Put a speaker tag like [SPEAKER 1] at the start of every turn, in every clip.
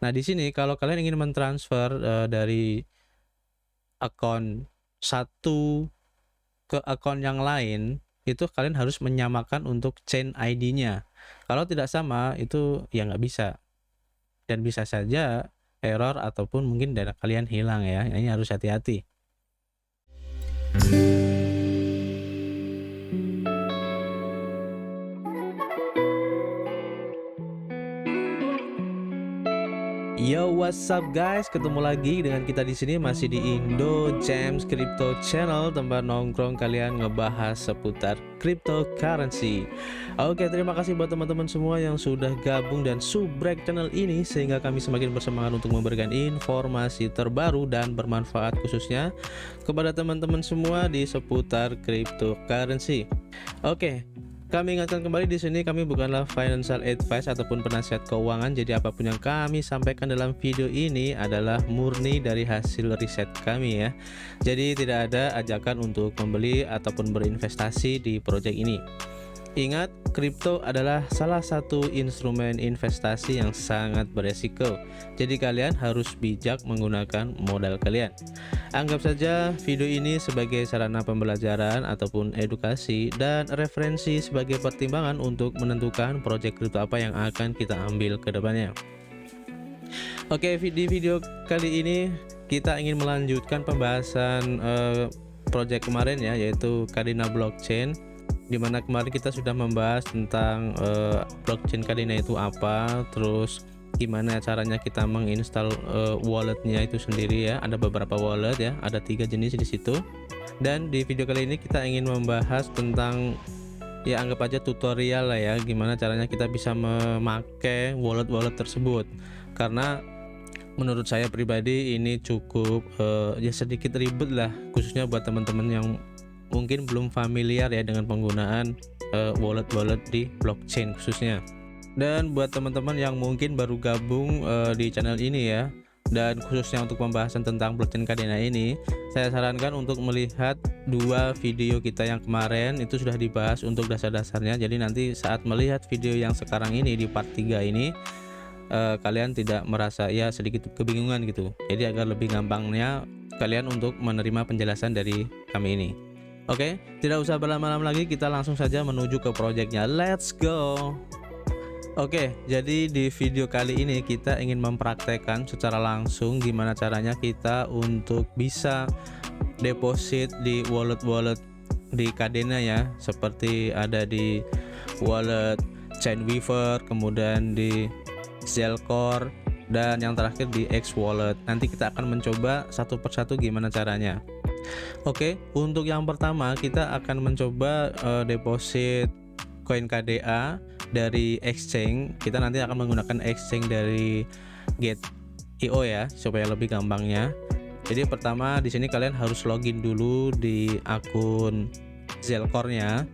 [SPEAKER 1] Nah, di sini kalau kalian ingin mentransfer dari akun satu ke akun yang lain, itu kalian harus menyamakan untuk chain ID-nya. Kalau tidak sama, itu ya nggak bisa. Dan bisa saja error ataupun mungkin data kalian hilang ya. Ini harus hati-hati. Yo, what's up guys? Ketemu lagi dengan kita di sini masih di Indo James Crypto Channel, tempat nongkrong kalian ngebahas seputar cryptocurrency. Oke, terima kasih buat teman-teman semua yang sudah gabung dan subrek channel ini sehingga kami semakin bersemangat untuk memberikan informasi terbaru dan bermanfaat khususnya kepada teman-teman semua di seputar cryptocurrency. Oke, kami ingatkan kembali di sini kami bukanlah financial advice ataupun penasihat keuangan. Jadi apapun yang kami sampaikan dalam video ini adalah murni dari hasil riset kami ya. Jadi tidak ada ajakan untuk membeli ataupun berinvestasi di proyek ini. Ingat, kripto adalah salah satu instrumen investasi yang sangat beresiko. Jadi kalian harus bijak menggunakan modal kalian. Anggap saja video ini sebagai sarana pembelajaran ataupun edukasi dan referensi sebagai pertimbangan untuk menentukan proyek kripto apa yang akan kita ambil ke depannya. Oke, di video kali ini kita ingin melanjutkan pembahasan proyek kemarin ya, yaitu Kadena Blockchain, dimana kemarin kita sudah membahas tentang blockchain Kadena itu apa, terus gimana caranya kita menginstal walletnya itu sendiri ya. Ada beberapa wallet ya, ada 3 jenis di situ. Dan di video kali ini kita ingin membahas tentang ya, anggap aja tutorial lah ya, gimana caranya kita bisa memakai wallet-wallet tersebut. Karena menurut saya pribadi ini cukup ya sedikit ribet lah, khususnya buat teman-teman yang mungkin belum familiar ya dengan penggunaan wallet-wallet di blockchain khususnya. Dan buat teman-teman yang mungkin baru gabung di channel ini ya, dan khususnya untuk pembahasan tentang blockchain Kadena ini, saya sarankan untuk melihat 2 video kita yang kemarin. Itu sudah dibahas untuk dasar-dasarnya. Jadi nanti saat melihat video yang sekarang ini di part 3 ini, kalian tidak merasa ya sedikit kebingungan gitu. Jadi agar lebih gampangnya kalian untuk menerima penjelasan dari kami ini. Oke, tidak usah berlama-lama lagi, kita langsung saja menuju ke proyeknya. Let's go. Oke, jadi di video kali ini kita ingin mempraktekkan secara langsung gimana caranya kita untuk bisa deposit di wallet-wallet di Kadena ya, seperti ada di wallet Chainweaver, kemudian di Zelcore, dan yang terakhir di X Wallet. Nanti kita akan mencoba satu persatu gimana caranya. Oke, untuk yang pertama kita akan mencoba deposit koin KDA dari exchange. Kita nanti akan menggunakan exchange dari Gate.io ya, supaya lebih gampangnya. Jadi pertama di sini kalian harus login dulu di akun Zelcore-nya.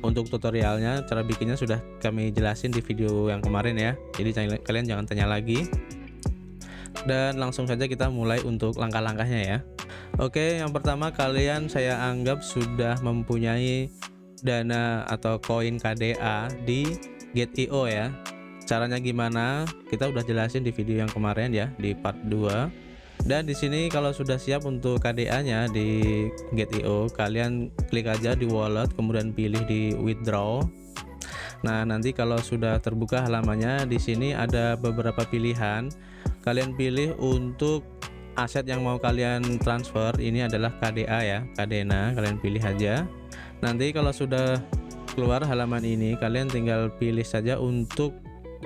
[SPEAKER 1] Untuk tutorialnya, cara bikinnya sudah kami jelasin di video yang kemarin ya. Jadi kalian jangan tanya lagi. Dan langsung saja kita mulai untuk langkah-langkahnya ya. Oke, yang pertama kalian saya anggap sudah mempunyai dana atau koin KDA di Gate.io ya. Caranya gimana? Kita udah jelasin di video yang kemarin ya, di part 2. Dan di sini kalau sudah siap untuk KDA-nya di Gate.io, kalian klik aja di wallet, kemudian pilih di withdraw. Nah, nanti kalau sudah terbuka halamannya, di sini ada beberapa pilihan. Kalian pilih untuk aset yang mau kalian transfer. Ini adalah KDA ya, Kadena. Kalian pilih aja. Nanti kalau sudah keluar halaman ini, kalian tinggal pilih saja untuk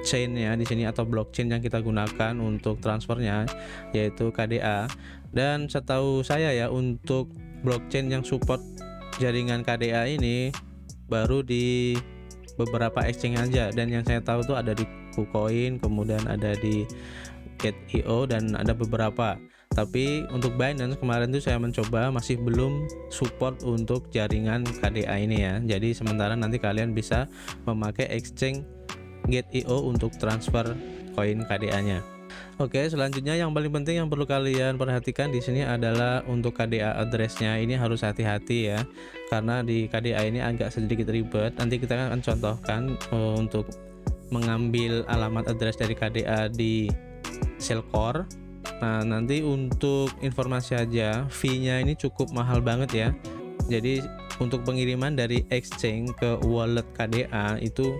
[SPEAKER 1] chainnya di sini atau blockchain yang kita gunakan untuk transfernya, yaitu KDA. Dan setahu saya ya, untuk blockchain yang support jaringan KDA ini baru di beberapa exchange aja. Dan yang saya tahu tuh ada di KuCoin, kemudian ada di Gate.io, dan ada beberapa. Tapi untuk Binance kemarin tuh saya mencoba, masih belum support untuk jaringan KDA ini ya. Jadi sementara nanti kalian bisa memakai exchange Gate.io untuk transfer koin KDA-nya. Oke, selanjutnya yang paling penting yang perlu kalian perhatikan di sini adalah untuk KDA address-nya. Ini harus hati-hati ya, karena di KDA ini agak sedikit ribet. Nanti kita akan contohkan untuk mengambil alamat address dari KDA di Selcor. Nah, nanti untuk informasi aja, fee-nya ini cukup mahal banget ya. Jadi untuk pengiriman dari exchange ke wallet KDA itu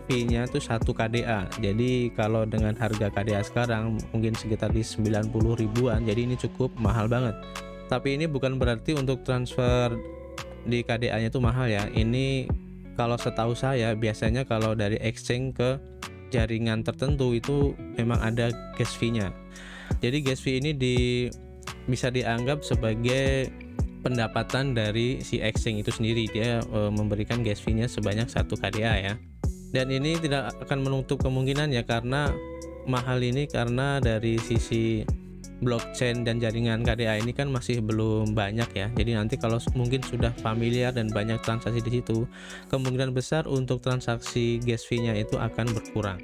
[SPEAKER 1] fee-nya tuh 1 KDA. Jadi kalau dengan harga KDA sekarang mungkin sekitar di 90 ribuan, jadi ini cukup mahal banget. Tapi ini bukan berarti untuk transfer di KDA-nya itu mahal ya. Ini kalau setahu saya biasanya kalau dari exchange ke jaringan tertentu itu memang ada gas fee-nya. Jadi gas fee ini bisa dianggap sebagai pendapatan dari si exchange itu sendiri. Dia memberikan gas fee-nya sebanyak 1 KDA ya. Dan ini tidak akan menutup kemungkinan ya, karena mahal ini karena dari sisi blockchain dan jaringan KDA ini kan masih belum banyak ya. Jadi nanti kalau mungkin sudah familiar dan banyak transaksi di situ, kemungkinan besar untuk transaksi gas fee-nya itu akan berkurang.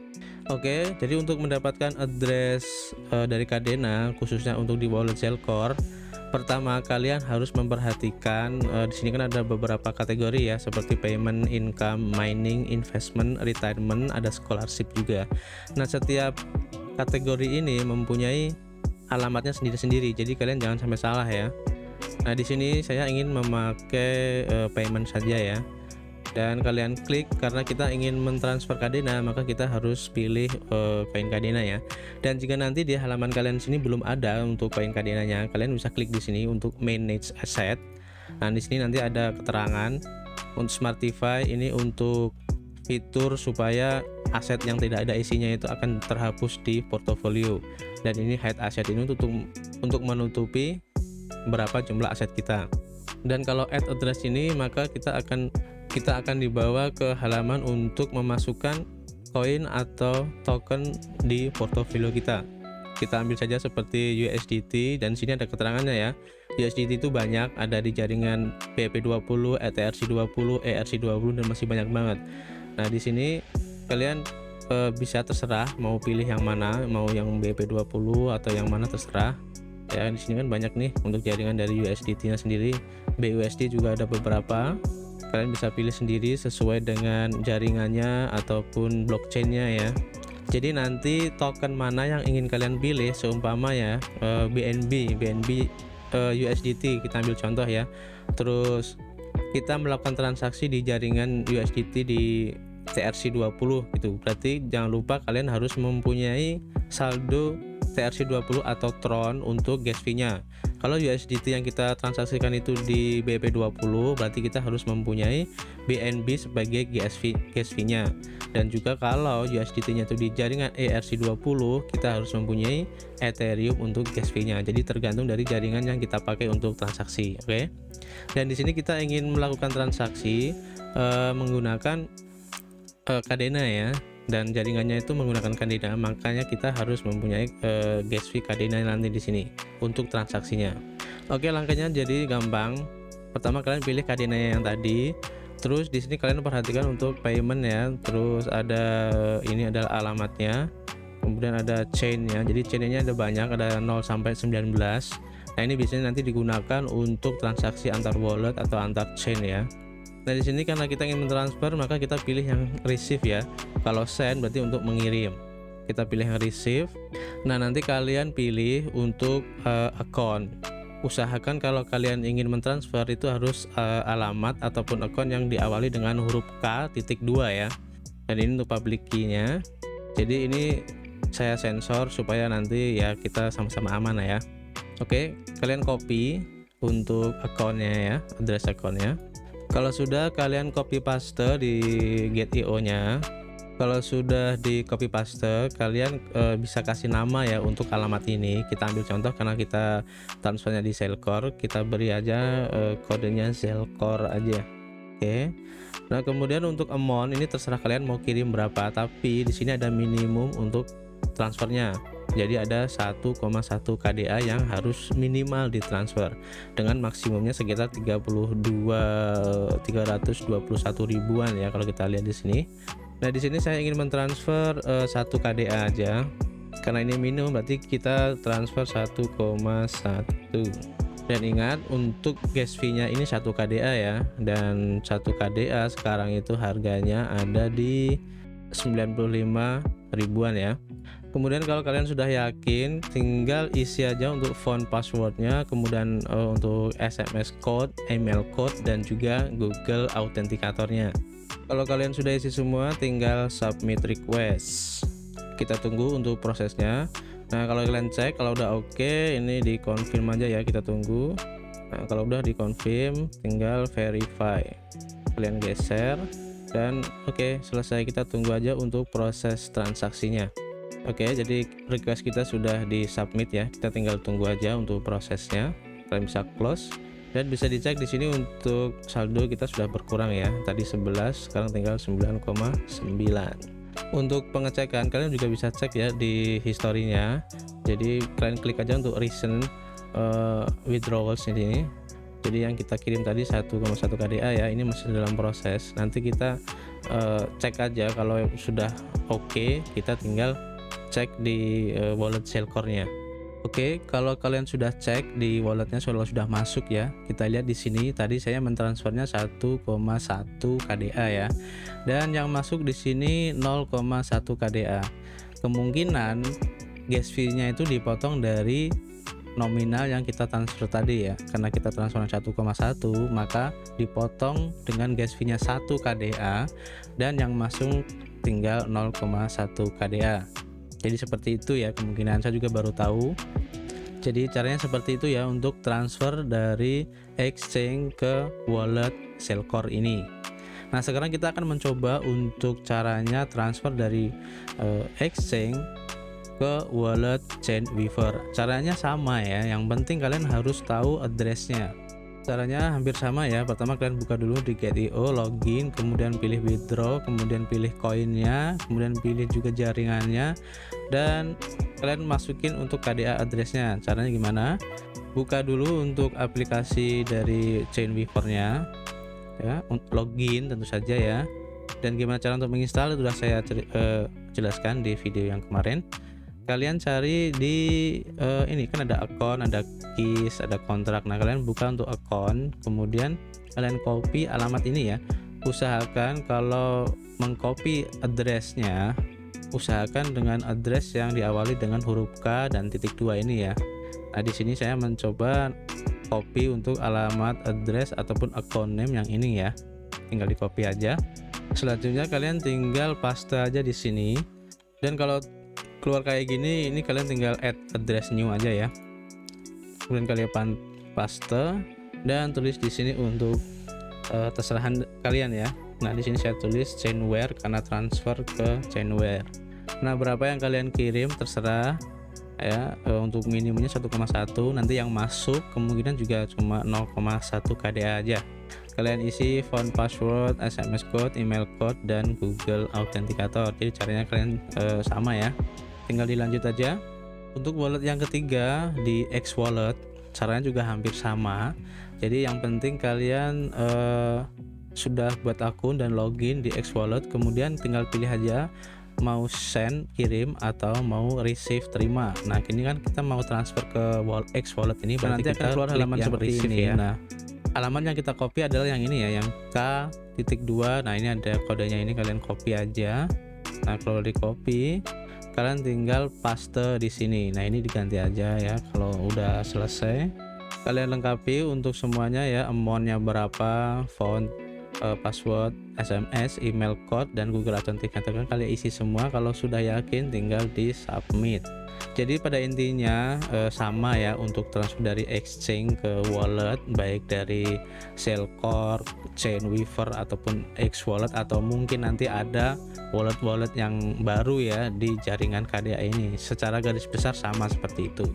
[SPEAKER 1] Oke, jadi untuk mendapatkan address dari Kadena khususnya untuk di wallet Selcor, pertama kalian harus memperhatikan di sini kan ada beberapa kategori ya, seperti payment, income, mining, investment, retirement, ada scholarship juga. Nah, setiap kategori ini mempunyai alamatnya sendiri-sendiri, jadi kalian jangan sampai salah ya. Nah, di sini saya ingin memakai payment saja ya. Dan kalian klik, karena kita ingin mentransfer Kadena maka kita harus pilih koin Kadena ya. Dan jika nanti di halaman kalian sini belum ada untuk koin Kadenanya, kalian bisa klik di sini untuk manage asset. Nah, di sini nanti ada keterangan untuk Smartify ini untuk fitur supaya aset yang tidak ada isinya itu akan terhapus di portofolio. Dan ini hide asset ini untuk menutupi berapa jumlah aset kita. Dan kalau add address ini maka kita akan dibawa ke halaman untuk memasukkan koin atau token di portofolio kita. Kita ambil saja seperti USDT, dan sini ada keterangannya ya. USDT itu banyak, ada di jaringan BEP20, ETRC20, ERC20, dan masih banyak banget. Nah, di sini kalian bisa terserah mau pilih yang mana, mau yang BEP20 atau yang mana terserah. Ya, di sini kan banyak nih untuk jaringan dari USDT-nya sendiri. BUSD juga ada beberapa. Kalian bisa pilih sendiri sesuai dengan jaringannya ataupun blockchainnya ya. Jadi nanti token mana yang ingin kalian pilih, seumpama ya BNB USDT, kita ambil contoh ya. Terus kita melakukan transaksi di jaringan USDT di TRC20 gitu. Berarti jangan lupa kalian harus mempunyai saldo TRC20 atau Tron untuk gas fee-nya. Kalau USDT yang kita transaksikan itu di BEP20, berarti kita harus mempunyai BNB sebagai gas fee-nya. Dan juga kalau USDT-nya itu di jaringan ERC20, kita harus mempunyai Ethereum untuk gas fee-nya. Jadi tergantung dari jaringan yang kita pakai untuk transaksi, oke? Dan di sini kita ingin melakukan transaksi menggunakan Kadena ya, dan jaringannya itu menggunakan Kadena, makanya kita harus mempunyai gas fee Kadena nanti di sini untuk transaksinya. Oke, langkahnya jadi gampang. Pertama kalian pilih Kadena yang tadi, terus di sini kalian perhatikan untuk payment ya, terus ada ini adalah alamatnya, kemudian ada chain-nya. Jadi chain-nya ada banyak, ada 0 sampai 19. Nah, ini biasanya nanti digunakan untuk transaksi antar wallet atau antar chain ya. Nah, di sini karena kita ingin mentransfer, maka kita pilih yang receive ya. Kalau send berarti untuk mengirim. Kita pilih yang receive. Nah, nanti kalian pilih untuk account. Usahakan kalau kalian ingin mentransfer itu harus alamat ataupun account yang diawali dengan huruf K.2 ya. Dan ini untuk public key-nya. Jadi ini saya sensor supaya nanti ya kita sama-sama aman ya. Oke, kalian copy untuk account-nya ya, address account-nya. Kalau sudah, kalian copy paste di Gate.io nya. Kalau sudah di copy paste, kalian bisa kasih nama ya untuk alamat ini. Kita ambil contoh karena kita transfernya di Selcor, kita beri aja kodenya Selcor aja. Oke. Nah, kemudian untuk amount ini terserah kalian mau kirim berapa, tapi di sini ada minimum untuk transfernya. Jadi ada 1,1 KDA yang harus minimal ditransfer, dengan maksimumnya sekitar 321 ribuan ya kalau kita lihat di sini. Nah, di sini saya ingin mentransfer 1 KDA aja. Karena ini minimum berarti kita transfer 1,1. Dan ingat untuk gas fee-nya ini 1 KDA ya. Dan 1 KDA sekarang itu harganya ada di 95 ribuan ya. Kemudian kalau kalian sudah yakin, tinggal isi aja untuk font passwordnya, kemudian untuk SMS code, email code, dan juga Google Authenticatornya. Kalau kalian sudah isi semua, tinggal submit request. Kita tunggu untuk prosesnya. Nah, kalau kalian cek, kalau udah oke, ini di confirm aja ya, kita tunggu. Nah, kalau udah di confirm, tinggal verify. Kalian geser dan oke, selesai. Kita tunggu aja untuk proses transaksinya. Oke, jadi request kita sudah di submit ya. Kita tinggal tunggu aja untuk prosesnya. Kalian bisa close dan bisa dicek di sini untuk saldo kita sudah berkurang ya. Tadi 11, sekarang tinggal 9,9. Untuk pengecekan kalian juga bisa cek ya di historinya. Jadi kalian klik aja untuk recent withdrawals ini. Jadi yang kita kirim tadi 1,1 KDA ya, ini masih dalam proses. Nanti kita cek aja kalau sudah oke, kita tinggal cek di wallet Selcore-nya. Oke, kalau kalian sudah cek di walletnya sudah masuk ya, kita lihat di sini tadi saya mentransfernya 1,1 KDA ya, dan yang masuk di sini 0,1 KDA. Kemungkinan gas fee-nya itu dipotong dari nominal yang kita transfer tadi ya, karena kita transfer 1,1 maka dipotong dengan gas fee-nya 1 KDA dan yang masuk tinggal 0,1 KDA. Jadi seperti itu ya, kemungkinan saya juga baru tahu. Jadi caranya seperti itu ya untuk transfer dari exchange ke wallet Selcore ini. Nah, sekarang kita akan mencoba untuk caranya transfer dari exchange ke wallet Chainweaver. Caranya sama ya, yang penting kalian harus tahu addressnya. Caranya hampir sama ya. Pertama kalian buka dulu di Get.io, login, kemudian pilih withdraw, kemudian pilih koinnya, kemudian pilih juga jaringannya, dan kalian masukin untuk KDA addressnya. Caranya gimana? Buka dulu untuk aplikasi dari Chainweaver-nya ya, login tentu saja ya. Dan gimana cara untuk menginstal sudah saya jelaskan di video yang kemarin. Kalian cari di ini kan ada akun, ada keys, ada kontrak. Nah, kalian buka untuk akun, kemudian kalian copy alamat ini ya. Usahakan kalau mengcopy addressnya, usahakan dengan address yang diawali dengan huruf K dan titik 2 ini ya. Nah, di sini saya mencoba copy untuk alamat address ataupun account name yang ini ya. Tinggal di copy aja. Selanjutnya kalian tinggal paste aja di sini. Dan kalau keluar kayak gini, ini kalian tinggal add address new aja ya. Kemudian kalian paste dan tulis di sini untuk terserah kalian ya. Nah, di sini saya tulis Chainware karena transfer ke Chainware. Nah, berapa yang kalian kirim terserah ya. Untuk minimumnya 1,1, nanti yang masuk kemungkinan juga cuma 0,1 KDA aja. Kalian isi font password, SMS code, email code, dan Google Authenticator. Jadi caranya kalian sama ya. Tinggal dilanjut aja. Untuk wallet yang ketiga di X Wallet, caranya juga hampir sama. Jadi yang penting kalian sudah buat akun dan login di X Wallet, kemudian tinggal pilih aja mau send kirim atau mau receive terima. Nah, ini kan kita mau transfer ke X Wallet ini, berarti nanti akan keluar halaman seperti ini ya. Nah, halaman yang kita copy adalah yang ini ya, yang K.2. Nah, ini ada kodenya, ini kalian copy aja. Nah, kalau di copy kalian tinggal paste di sini. Nah, ini diganti aja ya. Kalau udah selesai, kalian lengkapi untuk semuanya ya, amountnya berapa, font, password, SMS, email code, dan Google Authenticator. Kalian isi semua. Kalau sudah yakin, tinggal di submit. Jadi pada intinya sama ya untuk transfer dari exchange ke wallet, baik dari Selcore, Chainweaver ataupun X Wallet, atau mungkin nanti ada wallet-wallet yang baru ya di jaringan KDA ini. Secara garis besar sama seperti itu.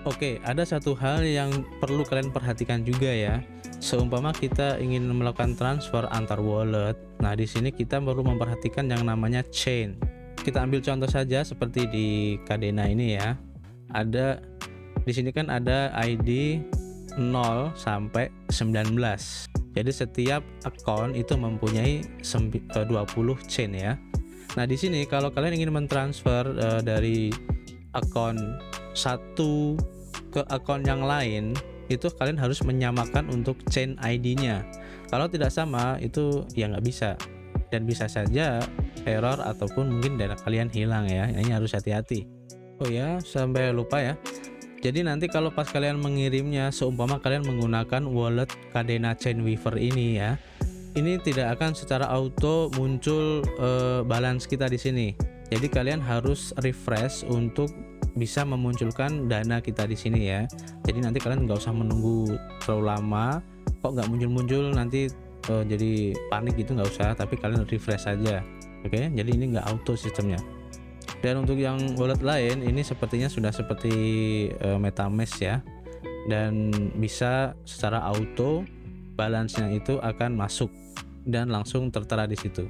[SPEAKER 1] Oke, ada satu hal yang perlu kalian perhatikan juga ya. Seumpama kita ingin melakukan transfer antar wallet, nah di sini kita perlu memperhatikan yang namanya chain. Kita ambil contoh saja seperti di Kadena ini ya. Ada di sini kan ada ID 0 sampai 19. Jadi setiap akun itu mempunyai 20 chain ya. Nah, di sini kalau kalian ingin mentransfer dari akun satu ke akun yang lain, itu kalian harus menyamakan untuk chain ID-nya. Kalau tidak sama, itu ya nggak bisa. Dan bisa saja error ataupun mungkin data kalian hilang ya. Ini harus hati-hati. Oh ya, sampai lupa ya. Jadi nanti kalau pas kalian mengirimnya, seumpama kalian menggunakan wallet Kadena Chainweaver ini ya, ini tidak akan secara auto muncul balance kita di sini. Jadi kalian harus refresh untuk bisa memunculkan dana kita di sini ya. Jadi nanti kalian nggak usah menunggu terlalu lama, kok nggak muncul-muncul nanti jadi panik gitu, nggak usah. Tapi kalian refresh aja, oke? Jadi ini nggak auto sistemnya. Dan untuk yang wallet lain ini sepertinya sudah seperti MetaMask ya, dan bisa secara auto balance-nya itu akan masuk dan langsung tertera di situ.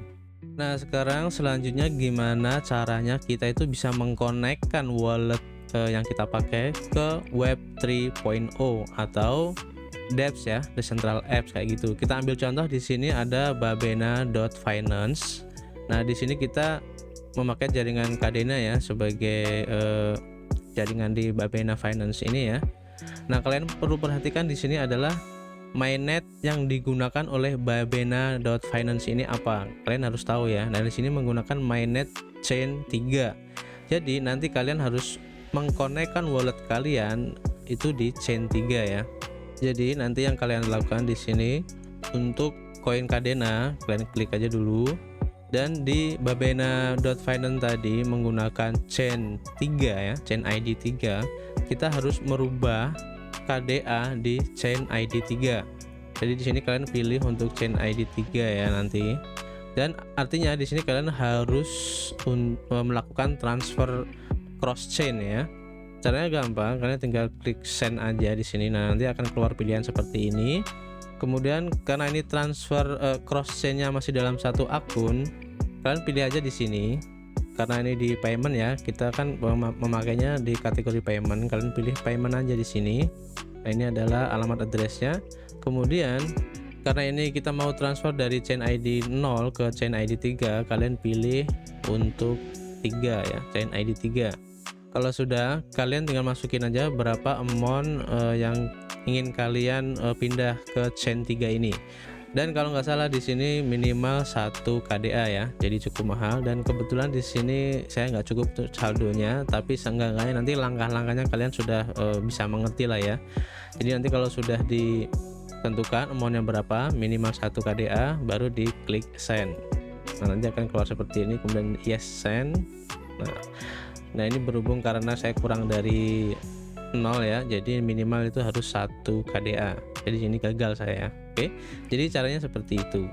[SPEAKER 1] Nah, sekarang selanjutnya gimana caranya kita itu bisa mengkonekkan wallet yang kita pakai ke Web 3.0 atau dApps ya, Decentral Apps kayak gitu. Kita ambil contoh di sini ada Babena.finance. Nah, di sini kita memakai jaringan Kadena ya sebagai jaringan di Babena Finance ini ya. Nah, kalian perlu perhatikan di sini adalah mainnet yang digunakan oleh Babena.finance ini apa? Kalian harus tahu ya. Nah, di sini menggunakan mainnet chain 3. Jadi nanti kalian harus mengkonekkan wallet kalian itu di chain 3 ya. Jadi nanti yang kalian lakukan di sini untuk koin Kadena, kalian klik aja dulu. Dan di Babena.finance tadi menggunakan chain 3 ya, chain ID 3, kita harus merubah KDA di chain ID 3. Jadi di sini kalian pilih untuk chain ID 3 ya nanti. Dan artinya di sini kalian harus melakukan transfer cross chain ya. Caranya gampang, kalian tinggal klik send aja di sini. Nah, nanti akan keluar pilihan seperti ini. Kemudian karena ini transfer cross chain-nya masih dalam satu akun, kalian pilih aja di sini. Karena ini di payment ya, kita kan memakainya di kategori payment, kalian pilih payment aja di sini. Nah, ini adalah alamat addressnya. Kemudian karena ini kita mau transfer dari chain ID 0 ke chain ID 3, kalian pilih untuk 3 ya, chain ID 3. Kalau sudah, kalian tinggal masukin aja berapa amount yang ingin kalian pindah ke chain 3 ini. Dan kalau nggak salah di sini minimal 1 KDA ya, jadi cukup mahal. Dan kebetulan di sini saya nggak cukup saldonya, tapi seenggaknya nanti langkah-langkahnya kalian sudah bisa mengerti lah ya. Jadi nanti kalau sudah ditentukan amountnya berapa, minimal 1 KDA, baru diklik send. Nah, nanti akan keluar seperti ini, kemudian yes send. Nah ini berhubung karena saya kurang dari 0 ya, jadi minimal itu harus 1 KDA. Jadi ini gagal saya. Oke, jadi caranya seperti itu.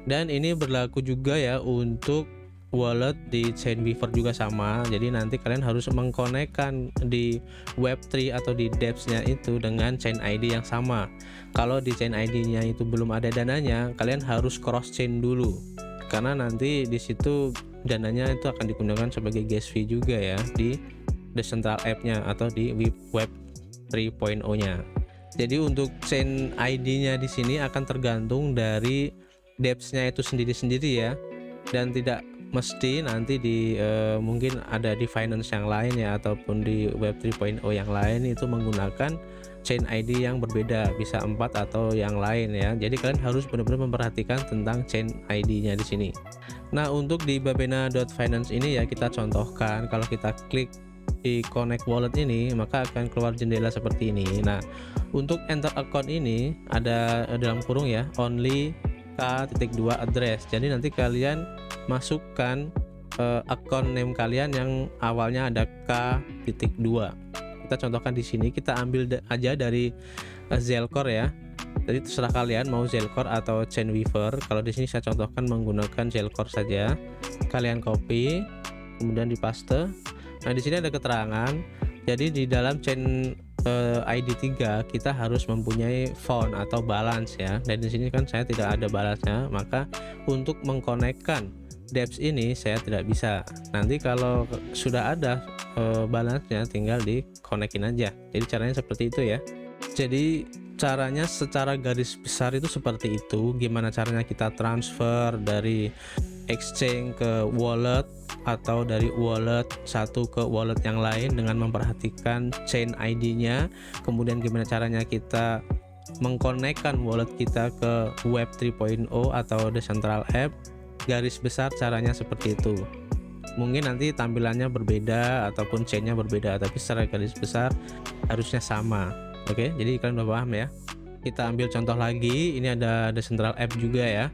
[SPEAKER 1] Dan ini berlaku juga ya untuk wallet di Chainweaver juga sama. Jadi nanti kalian harus mengkonekkan di Web3 atau di dApps-nya itu dengan chain ID yang sama. Kalau di chain ID-nya itu belum ada dananya, kalian harus cross chain dulu. Karena nanti di situ dananya itu akan digunakan sebagai gas fee juga ya di Decentral App-nya atau di Web 3.0-nya. Jadi untuk chain ID-nya di sini akan tergantung dari dApps-nya itu sendiri-sendiri ya, dan tidak mesti nanti di mungkin ada di finance yang lain ya ataupun di Web 3.0 yang lain itu menggunakan chain ID yang berbeda, bisa 4 atau yang lain ya. Jadi kalian harus benar-benar memperhatikan tentang chain ID-nya di sini. Nah, untuk di Babena.finance ini ya kita contohkan, kalau kita klik di connect wallet ini maka akan keluar jendela seperti ini. Nah, untuk enter account ini ada dalam kurung ya, only K.2 address. Jadi nanti kalian masukkan account name kalian yang awalnya ada K.2. Kita contohkan di sini, kita ambil aja dari Zelcore ya. Jadi terserah kalian mau Zelcore atau Chainweaver. Kalau di sini saya contohkan menggunakan Zelcore saja. Kalian copy, kemudian dipaste. Nah, di sini ada keterangan. Jadi di dalam chain ID 3 kita harus mempunyai font atau balance ya. Dan di sini kan saya tidak ada balance-nya, maka untuk mengkonekkan dApps ini saya tidak bisa. Nanti kalau sudah ada balance-nya tinggal dikonekin aja. Jadi caranya seperti itu ya. Jadi caranya secara garis besar itu seperti itu. Gimana caranya kita transfer dari exchange ke wallet atau dari wallet satu ke wallet yang lain dengan memperhatikan chain ID-nya. Kemudian gimana caranya kita mengkonekkan wallet kita ke Web 3.0 atau Decentral App. garis besar caranya seperti itu. Mungkin nanti tampilannya berbeda ataupun chainnya berbeda, tapi secara garis besar harusnya sama. Oke, jadi kalian udah paham ya. Kita ambil contoh lagi, ini ada Decentral App juga ya,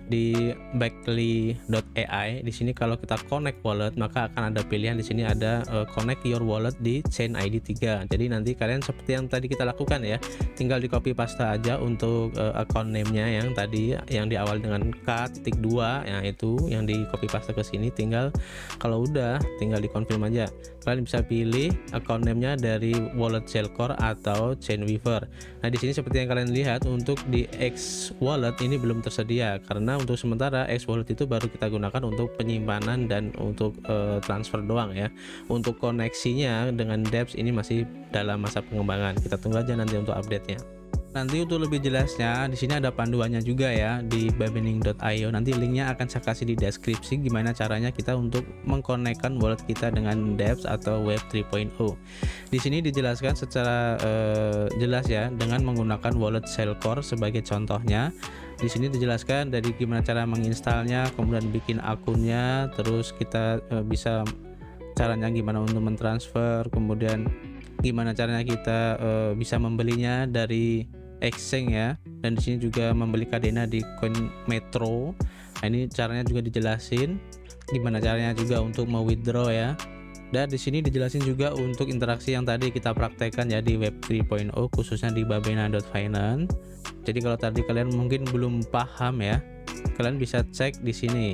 [SPEAKER 1] di Backly.ai. Di sini kalau kita connect wallet, maka akan ada pilihan di sini ada connect your wallet di chain ID 3. Jadi nanti kalian seperti yang tadi kita lakukan ya, tinggal di copy paste aja untuk account name-nya yang tadi yang di awal dengan K.2, yang itu yang di copy paste ke sini. Tinggal kalau udah tinggal di confirm aja. Kalian bisa pilih account name-nya dari wallet Shellcore atau Chainweaver. Nah, di sini seperti yang kalian lihat untuk di X wallet ini belum tersedia karena untuk sementara X wallet itu baru kita gunakan untuk penyimpanan dan untuk transfer doang ya. Untuk koneksinya dengan dApps ini masih dalam masa pengembangan. Kita tunggu aja nanti untuk update-nya. Nanti untuk lebih jelasnya di sini ada panduannya juga ya di babening.io. Nanti linknya akan saya kasih di deskripsi gimana caranya kita untuk mengkonekkan wallet kita dengan dApps atau Web 3.0. Di sini dijelaskan secara jelas ya dengan menggunakan wallet Shellcore sebagai contohnya. Di sini dijelaskan dari gimana cara menginstalnya, kemudian bikin akunnya, terus kita bisa caranya gimana untuk mentransfer, kemudian gimana caranya kita bisa membelinya dari exchange ya, dan di sini juga membeli Kadena di Coin Metro. Nah, ini caranya juga dijelasin gimana caranya juga untuk mau withdraw ya. Dan di sini dijelasin juga untuk interaksi yang tadi kita praktekkan ya di Web 3.0 khususnya di babena.finance. Jadi kalau tadi kalian mungkin belum paham ya, kalian bisa cek di sini.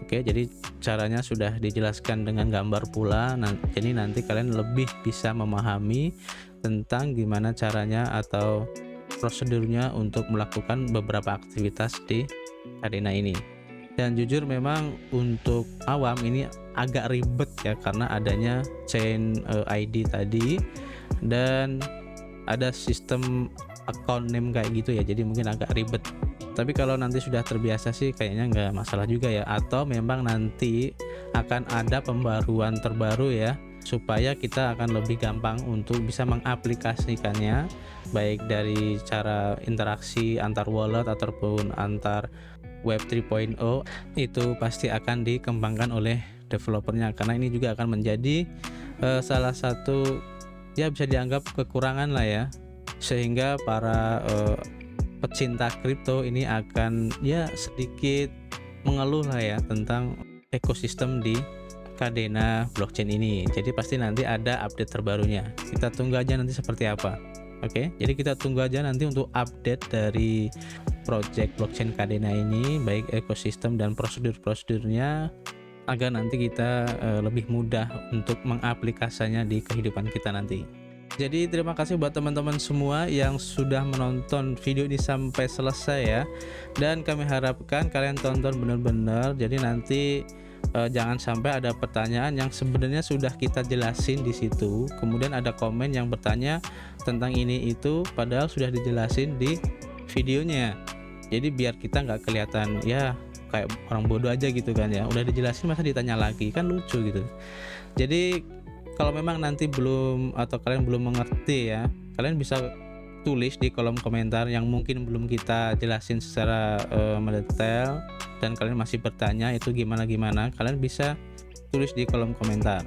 [SPEAKER 1] Oke, jadi caranya sudah dijelaskan dengan gambar pula. Jadi nanti kalian lebih bisa memahami tentang gimana caranya atau prosedurnya untuk melakukan beberapa aktivitas di Kadena ini. Dan jujur memang untuk awam ini agak ribet ya karena adanya chain ID tadi dan ada sistem account name kayak gitu ya, jadi mungkin agak ribet. Tapi kalau nanti sudah terbiasa sih kayaknya nggak masalah juga ya, atau memang nanti akan ada pembaruan terbaru ya supaya kita akan lebih gampang untuk bisa mengaplikasikannya, baik dari cara interaksi antar wallet ataupun antar Web 3.0. Itu pasti akan dikembangkan oleh developernya karena ini juga akan menjadi salah satu ya bisa dianggap kekurangan lah ya, sehingga para pecinta kripto ini akan ya sedikit mengeluh lah ya tentang ekosistem di Kadena blockchain ini. Jadi pasti nanti ada update terbarunya, kita tunggu aja nanti seperti apa. Oke, jadi kita tunggu aja nanti untuk update dari project blockchain Kadena ini, baik ekosistem dan prosedur-prosedurnya, agar nanti kita lebih mudah untuk mengaplikasikannya di kehidupan kita nanti. Jadi terima kasih buat teman-teman semua yang sudah menonton video ini sampai selesai ya, dan kami harapkan kalian tonton benar-benar. Jadi nanti jangan sampai ada pertanyaan yang sebenarnya sudah kita jelasin di situ, kemudian ada komen yang bertanya tentang ini itu padahal sudah dijelasin di videonya. Jadi biar kita nggak kelihatan ya kayak orang bodoh aja gitu kan ya, udah dijelasin masa ditanya lagi, kan lucu gitu. Jadi kalau memang nanti belum atau kalian belum mengerti ya, kalian bisa tulis di kolom komentar yang mungkin belum kita jelasin secara mendetail dan kalian masih bertanya itu gimana, kalian bisa tulis di kolom komentar.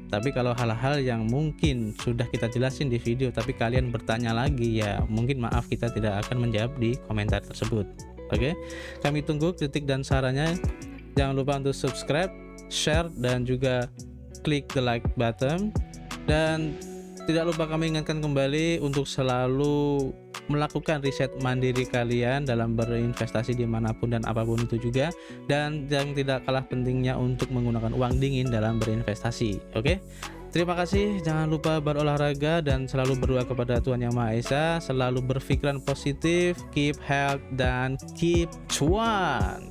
[SPEAKER 1] Tapi kalau hal-hal yang mungkin sudah kita jelasin di video tapi kalian bertanya lagi, ya mungkin maaf kita tidak akan menjawab di komentar tersebut. Oke, kami tunggu kritik dan sarannya. Jangan lupa untuk subscribe, share, dan juga klik the like button. Dan tidak lupa kami ingatkan kembali untuk selalu melakukan riset mandiri kalian dalam berinvestasi dimanapun dan apapun itu juga. Dan yang tidak kalah pentingnya untuk menggunakan uang dingin dalam berinvestasi. Oke, terima kasih. Jangan lupa berolahraga dan selalu berdoa kepada Tuhan Yang Maha Esa. Selalu berpikiran positif, keep health, dan keep cuan.